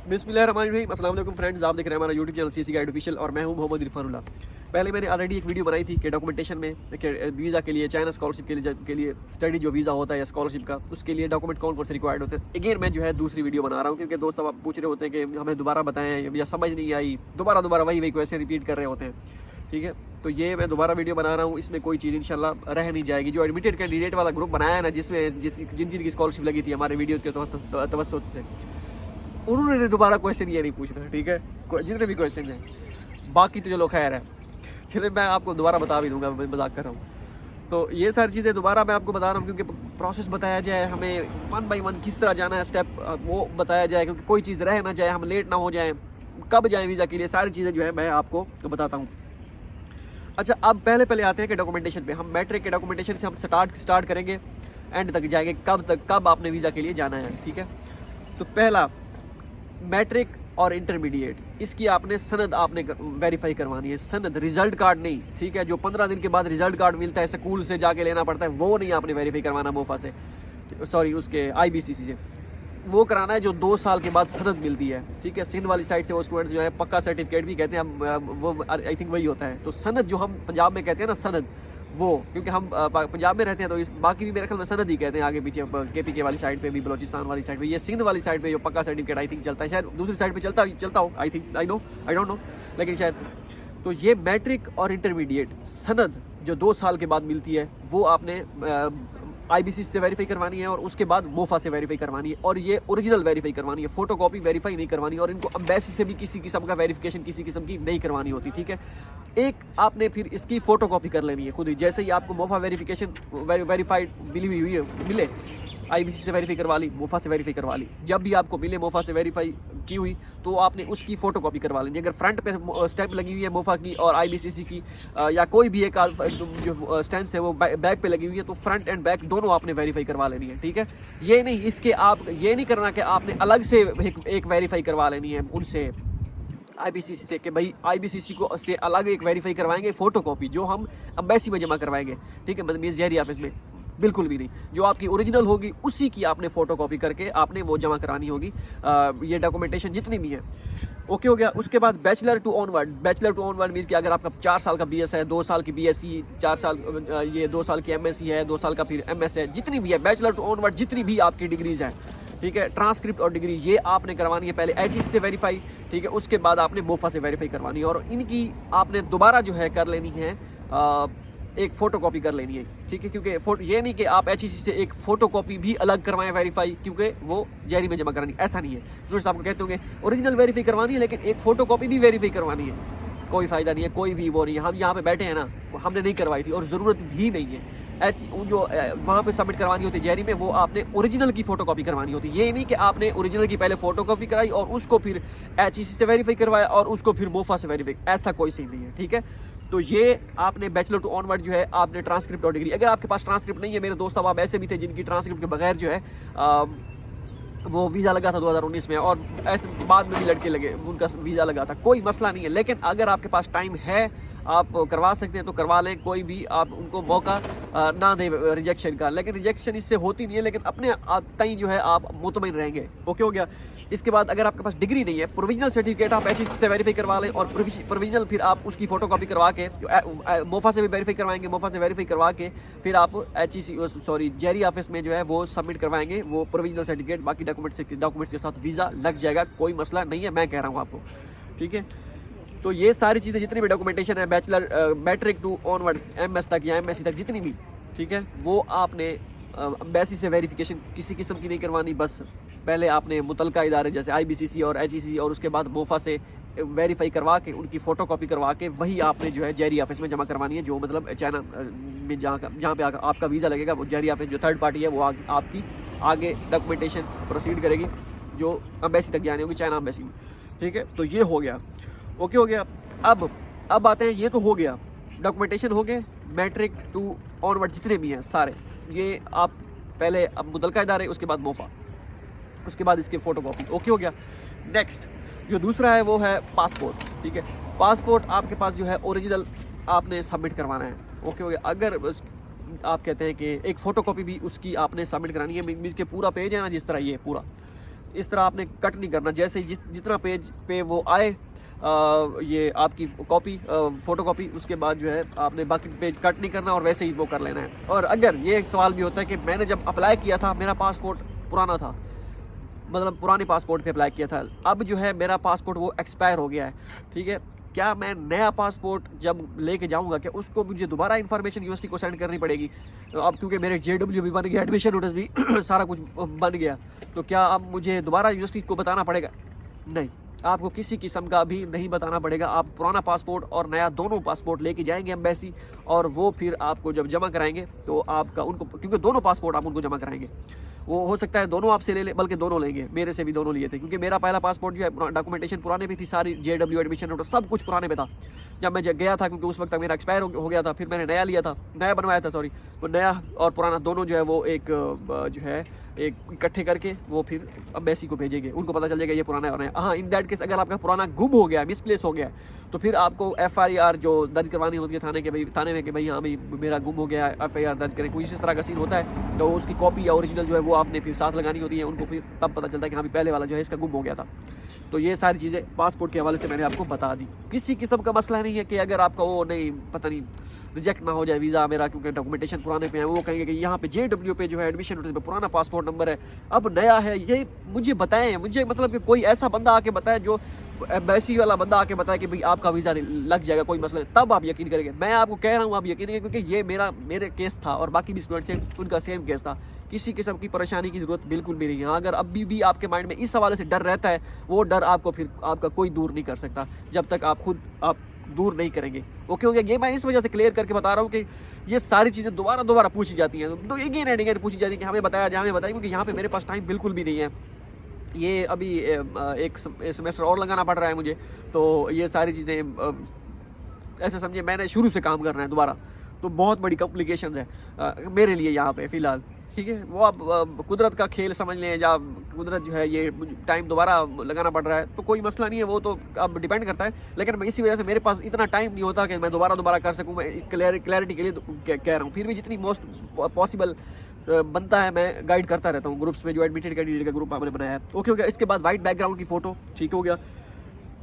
बिस्मिल्लाहिर्रहमानिर्रहीम। अस्सलाम वालेकुम फ्रेंड्स, आप देख रहे हैं हमारा YouTube channel CC guide official और मैं हूं मोहम्मद इरफानुल्लाह। पहले मैंने ऑलरेडी एक वीडियो बनाई थी कि डॉक्यूमेंटेशन में वीज़ा के लिए, चाइना स्कॉलरशिप के लिए स्टडी जो वीज़ा होता है या स्कॉलरशिप का, उसके लिए डॉक्यूमेंट कौन कौन से रिक्वायर्ड होते हैं। अगेन मैं जो है दूसरी वीडियो बना रहा हूँ क्योंकि दोस्त अब पूछ रहे होते हैं कि हमें दोबारा बताएं या समझ नहीं आई, दोबारा वही क्वेश्चन रिपीट कर रहे होते हैं। ठीक है, तो ये मैं दोबारा वीडियो बना रहा हूँ, इसमें कोई चीज़ इंशाल्लाह रह नहीं जाएगी। जो एडमिटेड कैंडिडेट वाला ग्रुप बनाया है ना, जिनकी स्कॉलरशिप लगी थी हमारे वीडियो के तवज्जुह से, उन्होंने दोबारा क्वेश्चन ये नहीं पूछना। ठीक है, जितने भी क्वेश्चन हैं, बाकी तो चलो खैर है, चलिए मैं आपको दोबारा बता भी दूंगा, मैं मजाक कर रहा हूँ। तो ये सारी चीज़ें दोबारा मैं आपको बता रहा हूँ क्योंकि प्रोसेस बताया जाए, हमें 1 बाय 1 किस तरह जाना है, स्टेप वो बताया जाए, क्योंकि कोई चीज़ रह ना जाए, हम लेट ना हो जाए, कब जाएँ वीज़ा के लिए, सारी चीज़ें जो है मैं आपको बताता हूँ। अच्छा, अब पहले आते हैं कि डॉक्यूमेंटेशन पे। हम मैट्रिक के डॉक्यूमेंटेशन से हम स्टार्ट करेंगे, एंड तक जाएंगे कब आपने वीज़ा के लिए जाना है। ठीक है, तो पहला मैट्रिक और इंटरमीडिएट, इसकी आपने सनद आपने वेरीफाई करवानी है। सनद, रिजल्ट कार्ड नहीं। ठीक है, जो 15 दिन के बाद रिजल्ट कार्ड मिलता है, स्कूल से जाके लेना पड़ता है, वो नहीं आपने वेरीफाई करवाना मोफा से, सॉरी उसके IBCC से, वो कराना है जो 2 साल के बाद सनद मिलती है। ठीक है, सिंध वाली साइड से वो स्टूडेंट्स जो है पक्का सर्टिफिकेट भी कहते हैं, वो आई थिंक वही होता है। तो सनद जो हम पंजाब में कहते हैं ना, सनद, वो क्योंकि हम पंजाब में रहते हैं तो इस बाकी भी मेरे ख्याल में सनद ही कहते हैं, आगे पीछे KPK वाली साइड पे भी, बलोचिस्तान वाली साइड पे, ये सिंध वाली साइड पे जो पक्का सर्टिफिकेट आई थिंक चलता है, शायद दूसरी साइड पे चलता हो, आई डोंट नो, लेकिन शायद। तो ये मैट्रिक और इंटरमीडिएट सनद जो 2 साल के बाद मिलती है, वो आपने IBCC से वेरीफाई करवानी है और उसके बाद मोफा से वेरीफाई करवानी है, और ये ओरिजिनल वेरीफाई करवानी है, फोटो कॉपी वेरीफाई नहीं करवानी, और इनको एम्बेसी से भी किसी किस्म का वेरिफिकेशन किसी किस्म की नहीं करवानी होती। ठीक है, एक आपने फिर इसकी फोटो कॉपी कर लेनी है खुद ही, जैसे ही आपको मोफा वेरिफिकेशन वेरीफाइड मिले, IBCC से वेरीफाई करवा ली, मोफा से वेरीफाई करवा ली। जब भी आपको मिले मोफा से वेरीफाई की हुई, तो आपने उसकी फोटो कॉपी करवा लेनी। अगर फ्रंट पे स्टैंप लगी हुई है मोफा की और IBCC की, या कोई भी एक जो स्टैंप है वो बैक पे लगी हुई है, तो फ्रंट एंड बैक दोनों आपने वेरीफाई करवा लेनी है। ठीक है, ये नहीं इसके आप ये नहीं करना कि आपने अलग से एक वेरीफाई करवा लेनी है उनसे IBCC से, कि भाई IBCC को से अलग एक वेरीफाई करवाएंगे फोटो कॉपी जो हम एम्बेसी में जमा करवाएंगे। ठीक है, मतलब मींस जहरी ऑफिस में बिल्कुल भी नहीं, जो आपकी ओरिजिनल होगी उसी की आपने फोटो कॉपी करके आपने वो जमा करानी होगी, ये डॉक्यूमेंटेशन जितनी भी है। ओके हो गया। उसके बाद बैचलर टू ऑनवर्ड मीन्स कि अगर आपका 4 साल का BS है, 2 साल की BSc, 4 साल ये 2 साल की MSc है, 2 साल का फिर MS है, जितनी भी है बैचलर टू ऑनवर्ड, जितनी भी आपकी डिग्रीज हैं, ठीक है, ट्रांसक्रिप्ट और डिग्री ये आपने करवानी है पहले HEC से वेरीफाई। ठीक है, उसके बाद आपने मोफा से वेरीफाई करवानी है, और इनकी आपने दोबारा जो है कर लेनी है, एक फोटो कॉपी कर लेनी है। ठीक है, क्योंकि ये नहीं कि आप HEC से एक फोटो कॉपी भी अलग करवाएं वेरीफाई, क्योंकि वो जहरी में जमा करानी, ऐसा नहीं है। स्टूडेंट्स आपको कहते होंगे ओरिजिनल वेरीफाई करवानी है लेकिन एक फोटो कॉपी भी वेरीफाई करवानी है, कोई फायदा नहीं है, कोई भी वो नहीं है। हम यहाँ पे बैठे हैं ना, हमने नहीं करवाई थी और ज़रूरत भी नहीं है। जो वहाँ पे सबमिट करवानी होती है जहरी में, वो आपने ओरिजिनल की फोटो कॉपी करवानी होती है। ये नहीं कि आपने ओरिजिनल की पहले फोटो कॉपी कराई और उसको फिर HEC से वेरीफाई करवाया और उसको फिर मोफा से वेरीफाई, ऐसा कोई सीन नहीं है। ठीक है, तो ये आपने बैचलर टू ऑनवर्ड जो है आपने ट्रांसक्रिप्ट और डिग्री, अगर आपके पास ट्रांसक्रिप्ट नहीं है, मेरे दोस्त अब ऐसे भी थे जिनकी ट्रांसक्रिप्ट के बगैर जो है वो वीज़ा लगा था 2019 में, और ऐसे बाद में भी लड़के लगे उनका वीज़ा लगा था, कोई मसला नहीं है। लेकिन अगर आपके पास टाइम है, आप करवा सकते हैं तो करवा लें, कोई भी आप उनको मौका ना दें रिजेक्शन का। लेकिन रिजेक्शन इससे होती नहीं है, लेकिन अपने तय जो है आप मुतमईन रहेंगे। ओके हो गया। इसके बाद अगर आपके पास डिग्री नहीं है, प्रोविजनल सर्टिफिकेट आप HEC से वेरीफाई करवा लें, और प्रोविजनल फिर आप उसकी फोटो कॉपी करवा के मोफा से भी वेरीफाई करवाएंगे, मोफा से वेरीफाई करवा के फिर आप जहरी ऑफिस में जो है वो सबमिट करवाएंगे वो प्रोविजनल सर्टिफिकेट। बाकी डॉक्यूमेंट्स के साथ वीज़ा लग जाएगा, कोई मसला नहीं है, मैं कह रहा हूँ आपको। ठीक है, तो ये सारी चीज़ें जितनी भी डॉक्यूमेंटेशन है, bachelor matric to onwards MS तक या MSc तक जितनी भी, ठीक है, वो आपने एम्बेसी से वेरिफिकेशन किसी किस्म की नहीं करवानी। बस पहले आपने मुतलका इदारे जैसे IBCC और HEC और उसके बाद मोफा से वेरीफाई करवा के उनकी फ़ोटो कॉपी करवा के वही आपने जो है जहरी ऑफिस में जमा करवानी है, जो मतलब चाइना में जहाँ पे आपका वीज़ा लगेगा, वो जहरी ऑफिस जो थर्ड पार्टी है वो आपकी आगे डॉक्यूमेंटेशन प्रोसीड करेगी, जो एम्बेसी तक जानी होगी, चाइना एम्बेसी में। ठीक है, तो ये हो गया। ओके हो गया। अब आते हैं, ये तो हो गया, डॉक्यूमेंटेशन हो गए, मैट्रिक टू ऑनवर्ड जितने भी हैं सारे, ये आप पहले अब मुतलका इदारे, उसके बाद मोफा, उसके बाद इसके फोटो कॉपी। ओके हो गया। नेक्स्ट जो दूसरा है वो है पासपोर्ट। ठीक है, पासपोर्ट आपके पास जो है ओरिजिनल आपने सबमिट करवाना है। ओके हो गया। अगर आप कहते हैं कि एक फ़ोटो कॉपी भी उसकी आपने सबमिट करानी है, मीन्स के पूरा पेज है ना, जिस तरह ये पूरा इस तरह आपने कट नहीं करना। जैसे जितना पेज पे वो आए ये आपकी कॉपी फ़ोटो कॉपी, उसके बाद जो है आपने बाकी पेज कट नहीं करना और वैसे ही वो कर लेना है। और अगर ये एक सवाल भी होता है कि मैंने जब अप्लाई किया था मेरा पासपोर्ट पुराना था, मतलब पुराने पासपोर्ट पे अप्लाई किया था, अब जो है मेरा पासपोर्ट वो एक्सपायर हो गया है, ठीक है, क्या मैं नया पासपोर्ट जब लेके जाऊंगा क्या उसको मुझे दोबारा इन्फॉर्मेशन यूनिवर्सिटी को सेंड करनी पड़ेगी? अब क्योंकि मेरे JW भी बन गया, एडमिशन नोटिस भी सारा कुछ बन गया, तो क्या अब मुझे दोबारा यूनिवर्सिटी को बताना पड़ेगा? नहीं, आपको किसी किस्म का भी नहीं बताना पड़ेगा। आप पुराना पासपोर्ट और नया दोनों पासपोर्ट लेके जाएंगे एम्बेसी, और वो फिर आपको जब जमा कराएंगे तो आपका उनको, क्योंकि दोनों पासपोर्ट आप उनको जमा कराएंगे, वो हो सकता है दोनों आपसे ले ले, बल्कि दोनों लेंगे, मेरे से भी दोनों लिए थे, क्योंकि मेरा पहला पासपोर्ट जो है डॉक्यूमेंटेशन पुराने पे थी सारी, JW एडमिशन नोटिस सब कुछ पुराने पे था जब मैं गया था, क्योंकि उस वक्त तक मेरा एक्सपायर हो गया था। फिर मैंने नया लिया था, नया बनवाया था, सॉरी, वो नया और पुराना दोनों जो है वो एक जो है एक इकट्ठे करके वो फिर एम्बेसी को भेजेंगे, उनको पता चल जाएगा ये पुराना है और नया। हाँ, इन दैट केस अगर आपका पुराना गुम हो गया, मिसप्लेस हो गया, तो फिर आपको FIR जो दर्ज करवानी होती है थाने में कि भाई हाँ भाई मेरा गुम हो गया है, FIR दर्ज करें, कोई इस तरह का सीन होता है, तो उसकी कॉपी या ओरिजिनल जो है वो आपने फिर साथ लगानी होती है उनको, फिर तब पता चलता है कि हाँ पहले वाला जो है इसका गुम हो गया था। तो ये सारी चीज़ें पासपोर्ट के हवाले से मैंने आपको बता दी। किसी किस्म का मसला नहीं है कि अगर आपका वो नहीं पता नहीं रिजेक्ट ना हो जाए वीज़ा मेरा, क्योंकि डॉक्यूमेंटेशन पुराने पे है, वो कहेंगे कि यहाँ पे JW पे जो है एडमिशन नोटिस पे पुराना पासपोर्ट नंबर है, अब नया है, ये मुझे बताएं, मुझे मतलब कि कोई ऐसा बंदा आके बताए, जो एम्बेसी वाला बंदा आके बताए कि भाई आपका वीज़ा लग जाएगा, कोई मसला नहीं, तब आप यकीन करेंगे। मैं आपको कह रहा हूँ आप यकीन करेंगे, क्योंकि ये मेरे केस था और बाकी भी स्टूडेंट्स हैं उनका सेम केस था। किसी किस्म की परेशानी की जरूरत बिल्कुल भी नहीं है। अगर अभी भी आपके माइंड में इस हवाले से डर रहता है, वो डर आपको फिर आपका कोई दूर नहीं कर सकता जब तक आप खुद आप दूर नहीं करेंगे। वो क्यों? ये मैं इस वजह से क्लियर करके बता रहा हूँ कि ये सारी चीज़ें दोबारा पूछी जाती हैं, तो अगेन एंड अगेन पूछी जाती है कि हमें बताया, क्योंकि यहाँ पे मेरे पास टाइम बिल्कुल भी नहीं है। ये अभी एक सेमेस्टर और लगाना पड़ रहा है मुझे, तो ये सारी चीज़ें ऐसे समझिए मैंने शुरू से काम करना है दोबारा, तो बहुत बड़ी कॉम्प्लिकेशन है मेरे लिए यहाँ पे फ़िलहाल, ठीक है। वो अब कुदरत का खेल समझ लें, या कुदरत जो है ये टाइम दोबारा लगाना पड़ रहा है, तो कोई मसला नहीं है, वो तो अब डिपेंड करता है। लेकिन इसी वजह से मेरे पास इतना टाइम नहीं होता कि मैं दोबारा कर सकूँ। मैं क्लैरिटी के लिए कह रहा हूँ, फिर भी जितनी मोस्ट पॉसिबल बनता है मैं गाइड करता रहता हूँ ग्रुप्स में, जो एडमिटेड कैंडिडेट का ग्रुप आपने बनाया है। ओके हो गया। इसके बाद वाइट बैकग्राउंड की फ़ोटो, ठीक हो गया।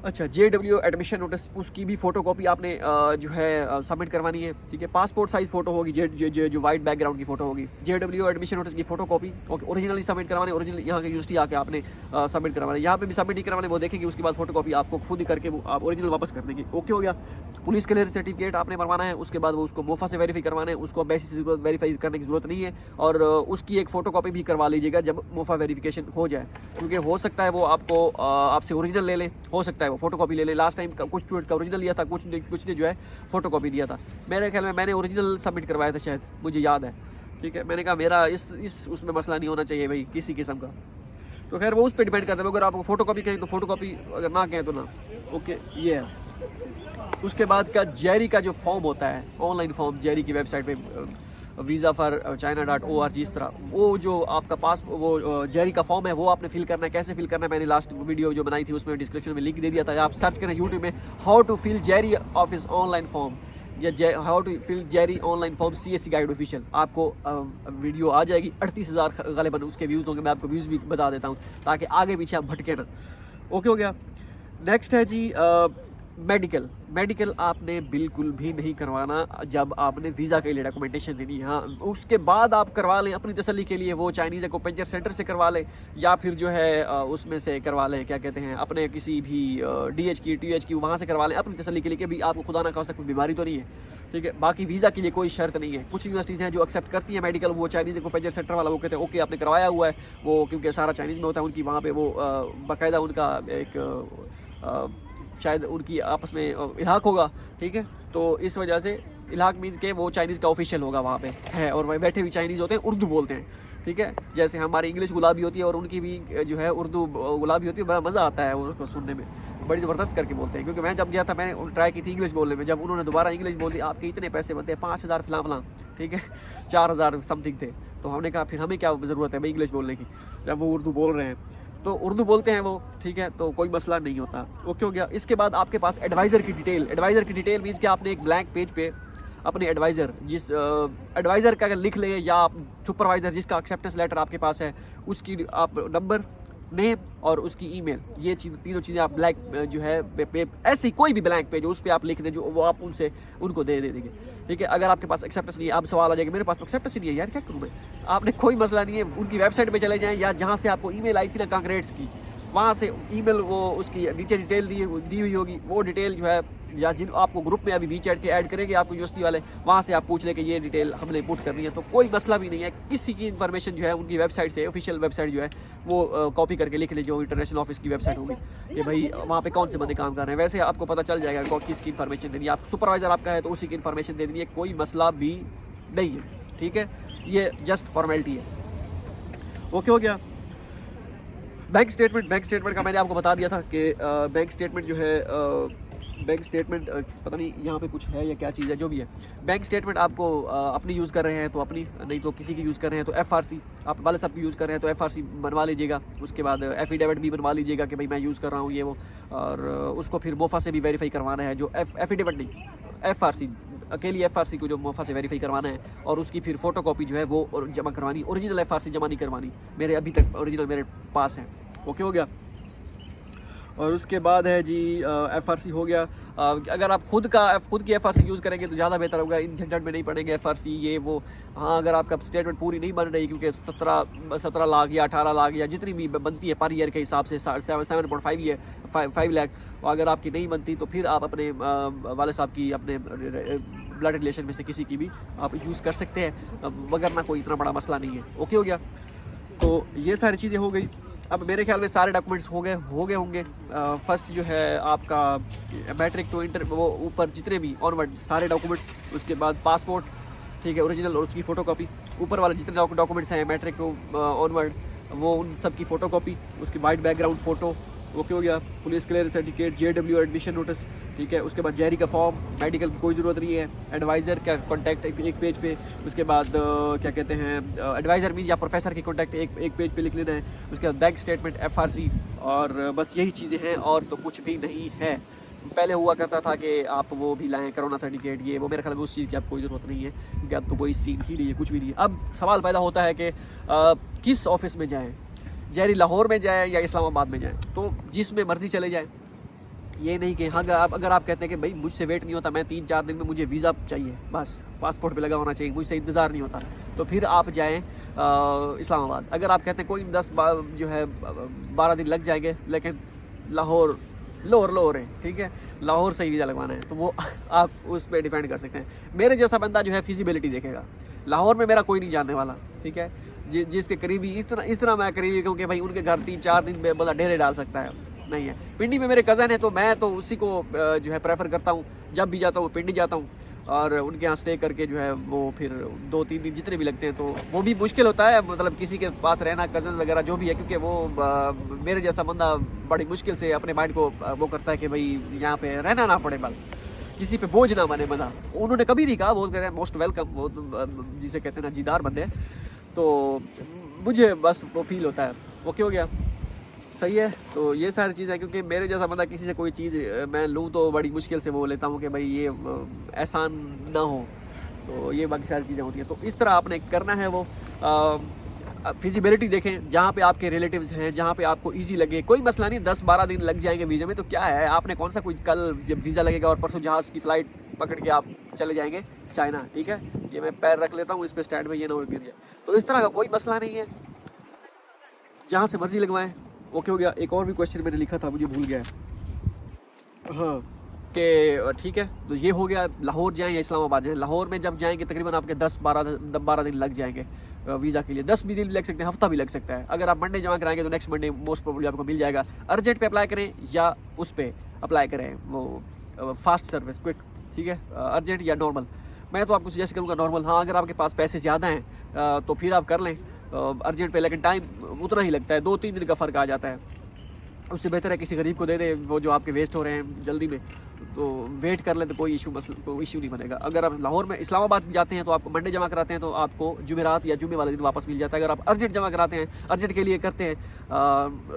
अच्छा, JW एडमिशन नोटिस, उसकी भी फ़ोटो कॉपी आपने जो है सबमिट करवानी है, ठीक है। पासपोर्ट साइज़ फ़ोटो होगी, जो वाइट बैकग्राउंड की फ़ोटो होगी। JW एडमिशन नोटिस की photo copy, okay, originally submit करवाने, ओरिजिनल यहाँ के यूनिवर्सिटी आके आपने सबमिट करवाना। यहाँ पे भी सबमिट नहीं करवाने, वो देखेंगे, उसके बाद फ़ोटो कॉपी आपको खुद ही करके वो आप ओरिजिनल वापस कर देंगे। ओके हो गया। पुलिस क्लियरेंस सर्टिफिकेट आपने बनवाना है, उसके बाद वो उसको मोफा से वेरीफाई करवाना है, उसको बेसिस से वेरीफाई करने की ज़रूरत नहीं है, और उसकी एक फ़ोटो कॉपी भी करवा लीजिएगा जब मोफा वेरिफिकेशन हो जाए, क्योंकि हो सकता है वो आपको आपसे ओरिजिनल ले लें, हो सकता है वो फ़ोटो कॉपी ले लें। लास्ट टाइम कुछ स्टूडेंट्स का ओरिजिनल लिया था, कुछ ने जो है फ़ोटो कॉपी दिया था। मेरे ख्याल में मैंने ओरिजिनल सबमिट करवाया था शायद, मुझे याद है, ठीक है। मैंने कहा मेरा इस उसमें मसला नहीं होना चाहिए भाई किसी किस्म का। तो खैर वो उस पर डिपेंड करता है, अगर आपको फ़ोटो कॉपी कहें तो फ़ोटो कॉपी, अगर ना कहें तो ना। ओके, ये है। उसके बाद का जेरी का जो फॉर्म होता है, ऑनलाइन फॉर्म जेरी की वेबसाइट पे, वीज़ा फॉर China.org, इस तरह वो जो आपका पास वो जेरी का फॉर्म है वो आपने फिल करना है। कैसे फिल करना है मैंने लास्ट वीडियो जो बनाई थी उसमें डिस्क्रिप्शन में लिंक दे दिया था, आप सर्च करें यूट्यूब में हाउ टू फिल जेरी ऑफिस ऑनलाइन फॉर्म, या हाउ टू फिल जेरी online form CSE guide official, आपको वीडियो आ जाएगी। 38,000 गालिबन उसके व्यूज़ होंगे, मैं आपको व्यूज़ भी बता देता हूँ ताकि आगे पीछे आप भटके ना। ओके हो गया। नेक्स्ट है जी मेडिकल आपने बिल्कुल भी नहीं करवाना जब आपने वीज़ा के लिए डॉक्यूमेंटेशन देनी है। हाँ, उसके बाद आप करवा लें अपनी तसल्ली के लिए, वो चाइनीज़ एक्यूपंक्चर सेंटर से करवा लें, या फिर जो है उसमें से करवा लें, क्या कहते हैं, अपने किसी भी DH की TH की वहाँ से करवा लें अपनी तसल्ली के लिए कि भी आपको खुदा ना खास्ता कोई बीमारी तो नहीं है, ठीक है। बाकी वीज़ा के लिए कोई शर्त नहीं है। कुछ यूनिवर्सिटीज़ हैं जो एक्सेप्ट करती हैं मेडिकल, वो चाइनीज़ एक्यूपंक्चर सेंटर वाला वो कहते हैं ओके आपने करवाया हुआ है, वो क्योंकि सारा चाइनीज़ में होता है उनकी, वहाँ पर वो बाकायदा उनका एक शायद उनकी आपस में इलाक होगा, ठीक है। तो इस वजह से इलाक मीन्स के वो चाइनीज़ का ऑफिशियल होगा वहाँ पे है, और वहीं बैठे भी चाइनीज़ होते हैं, उर्दू बोलते हैं, ठीक है। जैसे हमारी इंग्लिश गुलाबी होती है और उनकी भी जो है उर्दू गुलाबी होती है, बड़ा मज़ा आता है उसको सुनने में, बड़ी ज़बरदस्त करके बोलते हैं। क्योंकि मैं जब गया था मैंने ट्राई की थी इंग्लिश बोलने में, जब उन्होंने दोबारा इंग्लिश बोल दी, आपके इतने पैसे बनते हैं 5,000 फलां, ठीक है, 4,000 समथिंग थे, तो हमने कहा फिर हमें क्या ज़रूरत है भाई इंग्लिश बोलने की जब वो उर्दू बोल रहे हैं, तो उर्दू बोलते हैं वो, ठीक है, तो कोई मसला नहीं होता। ओके हो गया। इसके बाद आपके पास एडवाइज़र की डिटेल मीन्स कि आपने एक ब्लैंक पेज पे अपने एडवाइज़र एडवाइज़र का अगर लिख लें, या आप सुपरवाइज़र जिसका एक्सेप्टेंस लेटर आपके पास है उसकी आप नंबर, नेम और उसकी ईमेल, ये तीनों चीज़ें आप ब्लैक जो है ऐसे ही कोई भी ब्लैंक पेज उस पर आप लिख दें, जो वो आप उनको दे देंगे, ठीक है। अगर आपके पास एक्सेप्टेंस नहीं है, अब सवाल आ जाएगा मेरे पास तो एक्सेप्टेंस ही नहीं है यार, क्या करूँ मैं। आपने कोई मसला नहीं है, उनकी वेबसाइट पे चले जाएं या जहाँ से आपको ईमेल आई थी ना कांग्रेट्स की, वहाँ से ईमेल वो उसकी नीचे डिटेल दी हुई होगी, वो डिटेल जो है, या जिन आपको ग्रुप में अभी वीचैट के ऐड करेंगे आपको यूनिवर्सिटी वाले, वहाँ से आप पूछ लें कि ये डिटेल हमने पुट करनी है, तो कोई मसला भी नहीं है। किसी की इन्फॉर्मेशन जो है उनकी वेबसाइट से, ऑफिशियल वेबसाइट जो है वो कॉपी करके लिख ले, जो इंटरनेशनल ऑफिस की वेबसाइट होगी, कि भाई वहाँ पे कौन से बंदे काम कर रहे हैं। वैसे आपको पता चल जाएगा कौन किसकी इन्फॉर्मेशन देनी है, आप सुपरवाइजर आपका है तो उसी की इन्फॉर्मेशन दे देनी है, कोई मसला भी नहीं है, ठीक है। ये जस्ट फॉर्मेलिटी है। ओके हो गया। बैंक स्टेटमेंट का मैंने आपको बता दिया था कि बैंक स्टेटमेंट जो है, बैंक स्टेटमेंट पता नहीं यहाँ पे कुछ है या क्या चीज़ है, जो भी है। बैंक स्टेटमेंट आपको अपनी यूज़ कर रहे हैं तो अपनी, नहीं तो किसी की यूज़ कर रहे हैं तो FRC, आप वाले साहब की यूज़ कर रहे हैं तो FRC बनवा लीजिएगा। उसके बाद एफिडेविट भी बनवा लीजिएगा कि भाई मैं यूज़ कर रहा हूँ ये वो, और उसको फिर मोफा से भी वेरीफाई करवाना है, जो एफिडेविट नहीं, FRC अकेली FRC को जो मोफा से वेरीफाई करवाना है, और उसकी फिर फोटो कॉपी जो है वो जमा करवानी, ओरिजिनल FRC जमा नहीं करवानी। मेरे अभी तक ओरिजिनल मेरे पास है। ओके हो गया। और उसके बाद है जी FRC हो गया। अगर आप खुद की FRC यूज़ करेंगे तो ज़्यादा बेहतर होगा, इन झंझट में नहीं पड़ेंगे FRC ये वो। हाँ, अगर आपका स्टेटमेंट पूरी नहीं बन रही, क्योंकि 17 लाख या 18 लाख या जितनी भी बनती है पर ईयर के हिसाब से 7.5 है 5 लाख, अगर आपकी नहीं बनती तो फिर आप अपने वाले साहब की, अपने ब्लड रिलेशन में से किसी की भी आप यूज़ कर सकते हैं, मगर ना कोई इतना बड़ा मसला नहीं है। ओके हो गया। तो ये सारी चीज़ें हो गई। अब मेरे ख्याल में सारे डॉक्यूमेंट्स हो गए होंगे। फर्स्ट जो है आपका मैट्रिक टू इंटर, वो ऊपर जितने भी ऑनवर्ड सारे डॉक्यूमेंट्स, उसके बाद पासपोर्ट, ठीक है, ओरिजिनल और उसकी फ़ोटोकॉपी, ऊपर वाले जितने डॉक्यूमेंट्स हैं मैट्रिक टू ऑनवर्ड, वो उन सब की फ़ोटोकॉपी, उसकी वाइट बैकग्राउंड फ़ोटो। ओके हो गया। Police clearance certificate, JW admission notice, ठीक है। उसके बाद जेरी का फॉर्म, मेडिकल की कोई ज़रूरत नहीं है, एडवाइज़र का कॉन्टैक्ट एक पेज पे, उसके बाद क्या कहते हैं एडवाइज़र मीन्स या प्रोफेसर की कॉन्टैक्ट एक पेज पे लिख लेना है, उसके बाद बैंक स्टेटमेंट, FRC, और बस यही चीज़ें हैं, और तो कुछ भी नहीं है। पहले हुआ करता था कि आप वो भी लाएँ कोरोना सर्टिफिकेट, ये वो, मेरे ख्याल में उस चीज़ की अब कोई ज़रूरत नहीं है, क्योंकि अब तो कोई सीन ही नहीं है, कुछ भी नहीं है। अब सवाल पैदा होता है कि किस ऑफिस में जाएँ, जेरी लाहौर में जाए या इस्लामाबाद में जाए, तो जिसमें मर्जी चले जाए। ये नहीं कि हाँ, अगर आप कहते हैं कि भाई मुझसे वेट नहीं होता, मैं 3-4 दिन में मुझे वीज़ा चाहिए, बस पासपोर्ट पे लगा होना चाहिए, मुझसे इंतज़ार नहीं होता, तो फिर आप जाएं इस्लामाबाद। अगर आप कहते हैं कोई 12 दिन लग जाएंगे, लेकिन लाहौर है, ठीक है, लाहौर से ही वीज़ा लगवाना है, तो वो आप उस पर डिपेंड कर सकते हैं। मेरे जैसा बंदा जो है फिजिबिलिटी देखेगा। लाहौर में मेरा कोई नहीं जानने वाला, ठीक है, जिसके करीबी इतना मैं करीबी, क्योंकि भाई उनके घर 3-4 दिन में बंदा डेरे डाल सकता है, नहीं है। पिंडी में मेरे कज़न है, तो मैं तो उसी को जो है प्रेफर करता हूँ, जब भी जाता हूँ पिंडी जाता हूँ, और उनके यहाँ स्टे करके जो है वो फिर 2-3 दिन जितने भी लगते हैं, तो वो भी मुश्किल होता है, मतलब किसी के पास रहना, कज़न वगैरह जो भी है, क्योंकि वो मेरे जैसा बंदा बड़ी मुश्किल से अपने माइंड को वो करता है कि भाई यहाँ पे रहना ना पड़े, बस किसी पे बोझ ना बने बंदा। उन्होंने कभी नहीं कहा, वो कहते हैं मोस्ट वेलकम, वो जिसे कहते हैं ना जीदार बंदे, तो मुझे बस वो फील होता है। ओके हो गया, सही है। तो ये सारी चीज़ है, क्योंकि मेरे जैसा बंदा किसी से कोई चीज़ मैं लूँ तो बड़ी मुश्किल से वो लेता हूँ कि भाई ये एहसान ना हो, तो ये बाकी सारी चीज़ें होती हैं। तो इस तरह आपने करना है। वो फिजिबिलिटी देखें, जहाँ पे आपके रिलेटिव्स हैं, जहाँ पे आपको इजी लगे, कोई मसला नहीं, 10-12 दिन लग जाएंगे वीज़े में, तो क्या है, आपने कौन सा कोई कल जब वीज़ा लगेगा और परसों जहाज़ की फ़्लाइट पकड़ के आप चले जाएंगे चाइना, ठीक है। ये मैं पैर रख लेता हूँ इस पर स्टैंड में, ये ना गिर जाए, तो इस तरह का कोई मसला नहीं है, जहाँ से मर्जी लगवाएं। ओके हो गया। एक और भी क्वेश्चन मैंने लिखा था, मुझे भूल गया, हाँ, कि ठीक है, तो ये हो गया, लाहौर जाएं या इस्लामाबाद जाएं। लाहौर में जब जाएंगे तकरीबन आपके 10-12 दिन लग जाएंगे वीज़ा के लिए, 10 भी दिन लग सकते हैं, हफ्ता भी लग सकता है। अगर आप मंडे जमा कराएंगे तो नेक्स्ट मंडे मोस्ट प्रोबेबली आपको मिल जाएगा। अर्जेंट पे अप्लाई करें या उस पर अप्लाई करें, वो फास्ट सर्विस, क्विक, ठीक है, अर्जेंट या नॉर्मल। मैं तो आपको सजेस्ट करूँगा नॉर्मल। हाँ, अगर आपके पास पैसे ज़्यादा हैं तो फिर आप कर लें अर्जेंट पे, लेकिन टाइम उतना ही लगता है, 2-3 दिन का फ़र्क आ जाता है। उससे बेहतर है किसी गरीब को दे दे, वो जो आपके वेस्ट हो रहे हैं जल्दी में, तो वेट कर लें तो कोई इशू नहीं बनेगा। अगर आप लाहौर में इस्लामाबाद जाते हैं तो आपको मंडे जमा कराते हैं तो आपको जुमेरात या जुमे वाले दिन वापस मिल जाता है। अगर आप अर्जेंट जमा कराते हैं, अर्जेंट के लिए करते हैं,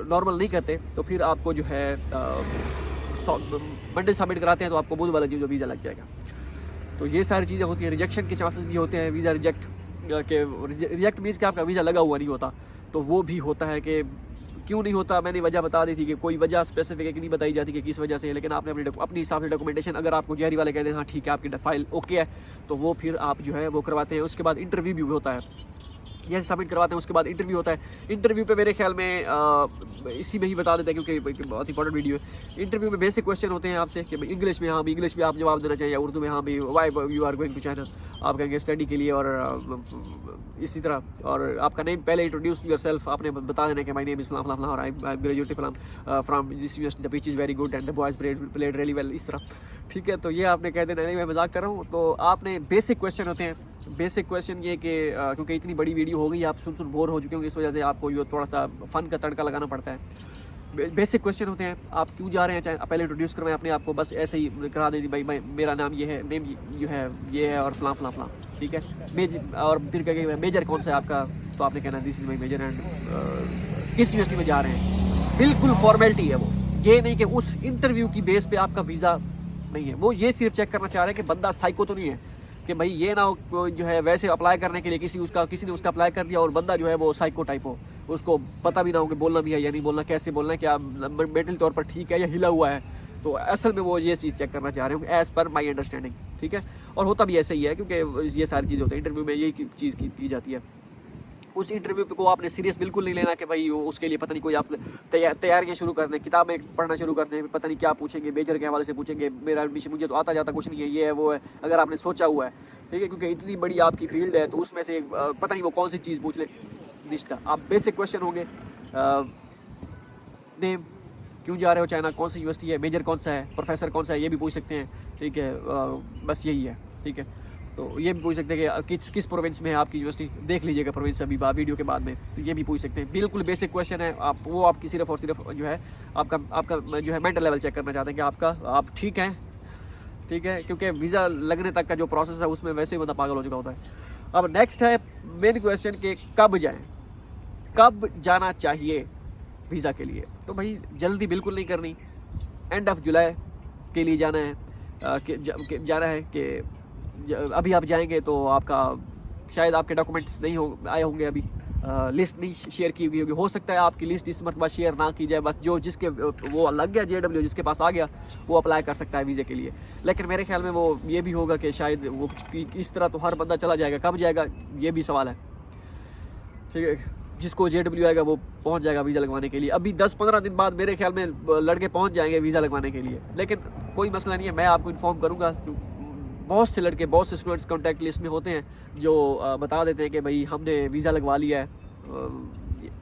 नॉर्मल नहीं करते, तो फिर आपको जो है मंडे सबमिट कराते हैं तो आपको बुध वाला जो वीज़ा लग जाएगा। तो ये सारी चीज़ें होती हैं। रिजेक्शन के चांसेस भी होते हैं, वीज़ा रिजेक्ट मीन्स कि आपका वीज़ा लगा हुआ नहीं होता, तो वो भी होता है कि क्यों नहीं होता मैंने वजह बता दी थी कि कोई वजह स्पेसिफिक नहीं बताई जाती कि किस वजह से है, लेकिन आपने अपनी हिसाब से डॉक्यूमेंटेशन, अगर आपको जेआरई वाले कहते हैं हाँ ठीक है आपकी फाइल ओके है, तो वो फिर आप जो है वो करवाते हैं। उसके बाद इंटरव्यू भी होता है, जैसे सबमिट करवाते हैं उसके बाद इंटरव्यू होता है। इंटरव्यू पे मेरे ख्याल में इसी में ही बता देते हैं क्योंकि बहुत इंपॉर्टेंट वीडियो है। इंटरव्यू में बेसिक क्वेश्चन होते हैं आपसे कि इंग्लिश में हाँ भी इंग्लिश में आप जवाब देना चाहिए, या उर्दू में हाँ भी why you are going to China आप कहेंगे स्टडी के लिए, और इसी तरह। और आपका नेम पहले इंट्रोड्यूस योर सेल्फ, आपने बता देना कि माई नेम इज फलां फलां और आई graduate from this university, the pitch is very good and the boys played really well, इस तरह। ठीक है, तो ये आपने कह देना, नहीं मैं मजाक कर रहा हूँ। तो आपने बेसिक क्वेश्चन होते हैं, बेसिक क्वेश्चन ये कि क्योंकि इतनी बड़ी वीडियो हो गई आप सुन बोर हो चुके होंगे, इस वजह से आपको ये थोड़ा सा फन का तड़का लगाना पड़ता है। बेसिक क्वेश्चन होते हैं, आप क्यों जा रहे हैं, चाहे पहले इंट्रोड्यूस करवाएं अपने आप को, बस ऐसे ही करा दें भाई मेरा नाम ये है, नेम जो है ये है और फलां फलां फलां, ठीक है। और फिर कहेंगे मेजर कौन सा है आपका, तो आपने कहना this is my major and किस यूनिवर्सिटी में जा रहे हैं। बिल्कुल फॉर्मेलिटी है वो, ये नहीं कि उस इंटरव्यू की बेस पे आपका वीज़ा नहीं है। वो ये सिर्फ चेक करना चाह रहे हैं कि बंदा साइको तो नहीं है, कि भाई ये ना हो जो है वैसे अप्लाई करने के लिए किसी ने उसका अप्लाई कर दिया और बंदा जो है वो साइको टाइप हो, उसको पता भी ना हो कि बोलना भी है या नहीं बोलना, कैसे बोलना है, क्या मेंटल तौर पर ठीक है या हिला हुआ है। तो असल में वो ये चीज़ चेक करना चाह रहे हो एज़ पर माई अंडरस्टैंडिंग, ठीक है। और होता भी ऐसे ही है क्योंकि ये सारी चीज़ होती है इंटरव्यू में, यही चीज़ की जाती है। उस इंटरव्यू को आपने सीरियस बिल्कुल नहीं लेना कि भाई उसके लिए पता नहीं कोई आप तैयारियां शुरू कर दें, किताबें पढ़ना शुरू कर दें, पता नहीं क्या पूछेंगे, मेजर के हवाले से पूछेंगे, मेरा एडमिशन मुझे तो आता जाता कुछ नहीं है, ये है वो है, अगर आपने सोचा हुआ है, ठीक है, क्योंकि इतनी बड़ी आपकी फील्ड है तो उसमें से पता नहीं वो कौन सी चीज़ पूछ ले लिस्ट का। आप बेसिक क्वेश्चन होंगे, नेम, क्यों जा रहे हो चाइना, कौन सी यूनिवर्सिटी है, मेजर कौन सा है, प्रोफेसर कौन सा है, ये भी पूछ सकते हैं, ठीक है। बस यही है, ठीक है। तो ये भी पूछ सकते हैं कि किस प्रोविंस में है आपकी यूनिवर्सिटी, देख लीजिएगा प्रोविंस अभी वीडियो के बाद में, तो ये भी पूछ सकते हैं। बिल्कुल बेसिक क्वेश्चन है, आप वो आपकी सिर्फ और सिर्फ जो है आपका जो है मेंटल लेवल चेक करना चाहते हैं कि आप ठीक हैं, ठीक है, क्योंकि वीज़ा लगने तक का जो प्रोसेस है उसमें वैसे ही बंदा पागल हो चुका होता है। अब नेक्स्ट है मेन क्वेश्चन कि कब जाएँ, कब जाना चाहिए वीज़ा के लिए। तो भाई जल्दी बिल्कुल नहीं करनी, एंड ऑफ जुलाई के लिए जाना है, जाना है कि अभी आप जाएंगे तो आपका शायद आपके डॉक्यूमेंट्स नहीं आए होंगे, अभी लिस्ट नहीं शेयर की हुई होगी, हो सकता है आपकी लिस्ट इस मरतबा शेयर ना की जाए, बस जिसके वो लग गया JW जिसके पास आ गया वो अप्लाई कर सकता है वीज़े के लिए। लेकिन मेरे ख्याल में वो ये भी होगा कि शायद वो इस तरह तो हर बंदा चला जाएगा, कब जाएगा ये भी सवाल है, ठीक है। जिसको JW आएगा वो पहुंच जाएगा वीज़ा लगवाने के लिए, अभी 10-15 दिन बाद मेरे ख्याल में लड़के पहुंच जाएंगे वीज़ा लगवाने के लिए। लेकिन कोई मसला नहीं है, मैं आपको इन्फॉर्म करूँगा। बहुत से लड़के, बहुत से स्टूडेंट्स कॉन्टैक्ट लिस्ट में होते हैं जो बता देते हैं कि भाई हमने वीज़ा लगवा लिया है,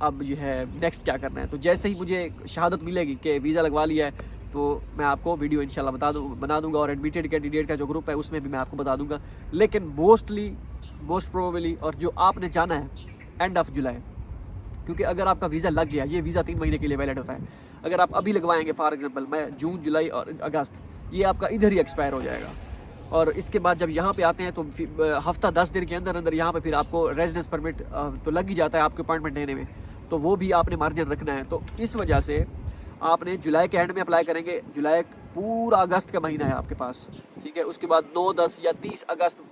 अब जो है नेक्स्ट क्या करना है। तो जैसे ही मुझे शहादत मिलेगी कि वीज़ा लगवा लिया है तो मैं आपको वीडियो इंशाल्लाह बना दूंगा, और एडमिटेड कैंडिडेट का जो ग्रुप है उसमें भी मैं आपको बता दूंगा। लेकिन मोस्ट प्रोबेबली और जो आपने जाना है एंड ऑफ जुलाई, क्योंकि अगर आपका वीज़ा लग गया, ये वीज़ा 3 महीने के लिए वैलिड होता है, अगर आप अभी लगवाएंगे फॉर एग्जांपल मैं जून, जुलाई और अगस्त, ये आपका इधर ही एक्सपायर हो जाएगा। और इसके बाद जब यहाँ पे आते हैं तो हफ्ता 10 दिन के अंदर अंदर यहाँ पे फिर आपको रेजिडेंस परमिट तो लग ही जाता है आपके अपॉइंटमेंट लेने में, तो वो भी आपने मार्जिन रखना है। तो इस वजह से आपने जुलाई के एंड में अप्लाई करेंगे, जुलाई पूरा अगस्त का महीना है आपके पास, ठीक है। उसके बाद 9, 10 या 30 अगस्त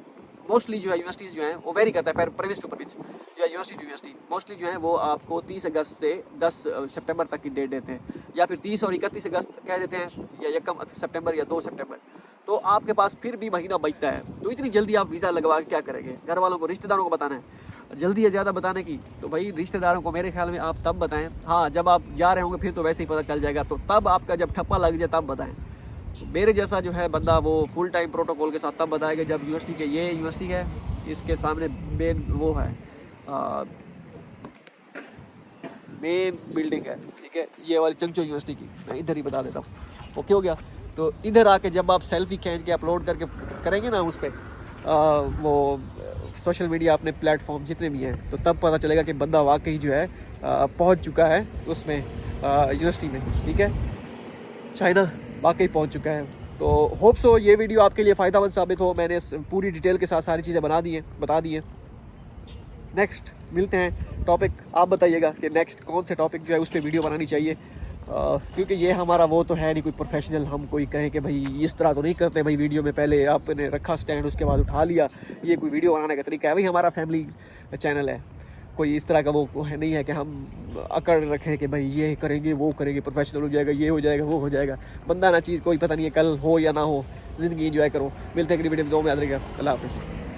मोस्टली जो है यूनिवर्सिटीज़ जो हैं वो वेरी करता है प्रोविंस टू प्रोविंस, जो है यूनिवर्सिटी मोस्टली जो है वो आपको 30 अगस्त से 10 सितंबर तक की डेट देते हैं, या फिर 30 और 31 अगस्त कह देते हैं, या 1 सितंबर या 2 सितंबर। तो आपके पास फिर भी महीना बचता है, तो इतनी जल्दी आप वीज़ा लगवा के क्या करेंगे, घर वालों को, रिश्तेदारों को बताना है, जल्दी है ज़्यादा बताने की। तो भाई रिश्तेदारों को मेरे ख्याल में आप तब बताएं, हाँ जब आप जा रहे होंगे फिर तो वैसे ही पता चल जाएगा, तो तब आपका जब ठप्पा लग जाए तब बताएं। तो मेरे जैसा जो है बंदा वो फुल टाइम प्रोटोकॉल के साथ तब बताएगा जब यूनिवर्सिटी के, ये यूनिवर्सिटी है, इसके सामने मेन वो है मेन बिल्डिंग है, ठीक है, ये वाली चंचो यूनिवर्सिटी की, मैं इधर ही बता देता हूँ। ओके हो गया। तो इधर आके जब आप सेल्फी खींच के अपलोड करके करेंगे ना उस पर वो सोशल मीडिया अपने प्लेटफॉर्म जितने भी हैं, तो तब पता चलेगा कि बंदा वाकई जो है पहुंच चुका है उसमें यूनिवर्सिटी में, ठीक है, चाइना वाकई पहुंच चुका है। तो होप सो ये वीडियो आपके लिए फ़ायदेमंद साबित हो, मैंने पूरी डिटेल के साथ सारी चीज़ें बता दी हैं। नेक्स्ट मिलते हैं टॉपिक, आप बताइएगा कि नेक्स्ट कौन से टॉपिक जो है उस पर वीडियो बनानी चाहिए, क्योंकि ये हमारा वो तो है नहीं कोई प्रोफेशनल, हम कोई कहें कि भाई इस तरह तो नहीं करते भाई, वीडियो में पहले आपने रखा स्टैंड उसके बाद उठा लिया, ये कोई वीडियो बनाने का तरीका है। भाई हमारा फैमिली चैनल है, कोई इस तरह का वो है नहीं है कि हम अकड़ रखें कि भाई ये करेंगे वो करेंगे, प्रोफेशनल हो जाएगा, ये हो जाएगा वो हो जाएगा। बंदा ना चीज़ कोई पता नहीं है कल हो या ना हो, ज़िंदगी एंजॉय करो। मिलते हैं अगली वीडियो में, दो में याद रहेगा। अल्लाह हाफ़िज़।